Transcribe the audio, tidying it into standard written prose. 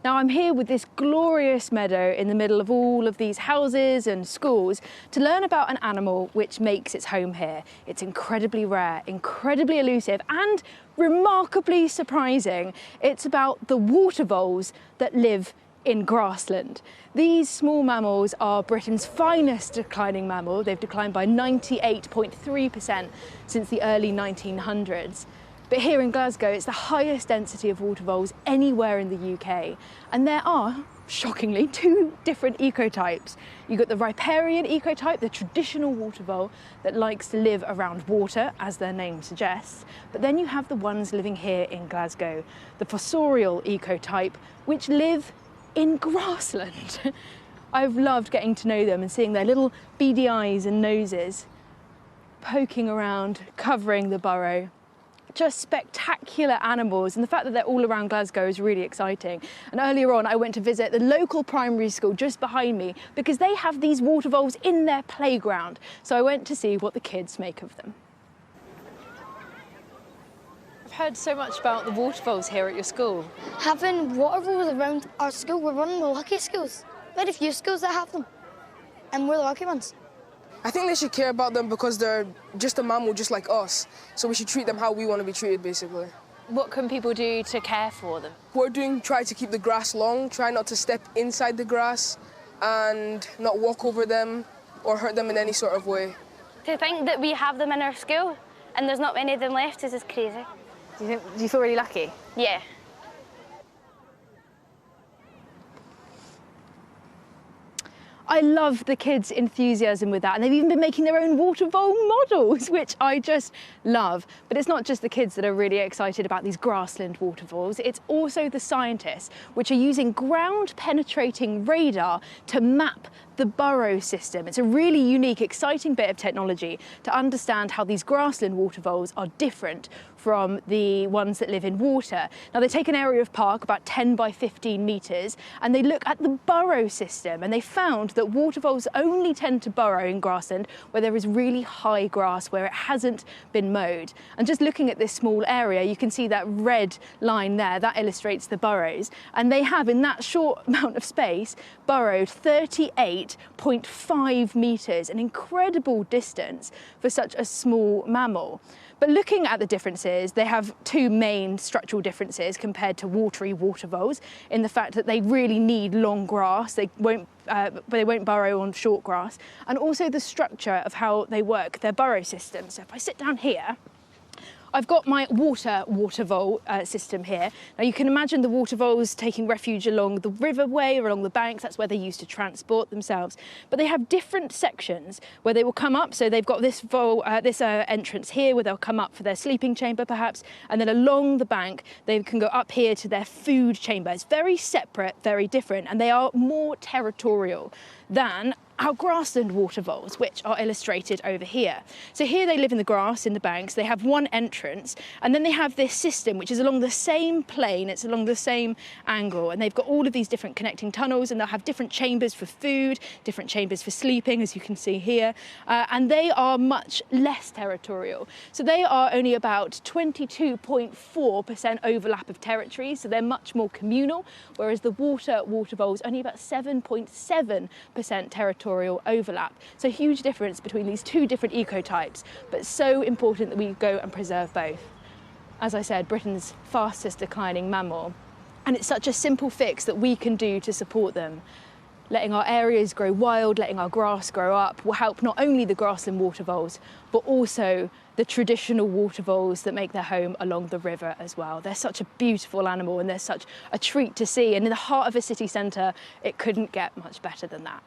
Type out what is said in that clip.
Now I'm here with this glorious meadow in the middle of all of these houses and schools to learn about an animal which makes its home here. It's incredibly rare, incredibly elusive and remarkably surprising. It's about the water voles that live in grassland. These small mammals are Britain's finest declining mammal. They've declined by 98.3% since the early 1900s. But here in Glasgow, it's the highest density of water voles anywhere in the UK. And there are, shockingly, two different ecotypes. You've got the riparian ecotype, the traditional water vole that likes to live around water, as their name suggests. But then you have the ones living here in Glasgow, the fossorial ecotype, which live in grassland. I've loved getting to know them and seeing their little beady eyes and noses poking around, covering the burrow. Just spectacular animals, and the fact that they're all around Glasgow is really exciting. And earlier on I went to visit the local primary school just behind me because they have these water voles in their playground. So I went to see what the kids make of them. I've heard so much about the water voles here at your school. Having water voles around our school, we're one of the lucky schools. Very few schools that have them, and we're the lucky ones. I think they should care about them because they're just a mammal just like us. So we should treat them how we want to be treated, basically. What can people do to care for them? Try to keep the grass long, try not to step inside the grass and not walk over them or hurt them in any sort of way. To think that we have them in our school and there's not many of them left is just crazy. Do you feel really lucky? Yeah. I love the kids' enthusiasm with that, and they've even been making their own water vole models, which I just love. But it's not just the kids that are really excited about these grassland water voles, it's also the scientists, which are using ground-penetrating radar to map the burrow system. It's a really unique, exciting bit of technology to understand how these grassland water voles are different from the ones that live in water. Now they take an area of park about 10 by 15 metres and they look at the burrow system, and they found that water voles only tend to burrow in grassland where there is really high grass, where it hasn't been mowed. And just looking at this small area, you can see that red line there, that illustrates the burrows. And they have, in that short amount of space, burrowed 38.5 metres, an incredible distance for such a small mammal. But looking at the differences, they have two main structural differences compared to watery water voles, in the fact that they really need long grass, they won't burrow on short grass, and also the structure of how they work, their burrow system. So if I sit down here, I've got my water vole system here. Now you can imagine the water voles taking refuge along the riverway or along the banks. That's where they used to transport themselves. But they have different sections where they will come up. So they've got this entrance here where they'll come up for their sleeping chamber perhaps, and then along the bank they can go up here to their food chamber. It's very separate, very different, and they are more territorial than our grassland water voles, which are illustrated over here. So here they live in the grass, in the banks, they have one entrance, and then they have this system which is along the same plane, it's along the same angle, and they've got all of these different connecting tunnels, and they'll have different chambers for food, different chambers for sleeping, as you can see here, and they are much less territorial. So they are only about 22.4% overlap of territory, so they're much more communal, whereas the water voles only about 7.7% territorial overlap. So huge difference between these two different ecotypes, but so important that we go and preserve both. As I said, Britain's fastest declining mammal, and it's such a simple fix that we can do to support them. Letting our areas grow wild, letting our grass grow up will help not only the grassland water voles, but also the traditional water voles that make their home along the river as well. They're such a beautiful animal and they're such a treat to see, and in the heart of a city centre, it couldn't get much better than that.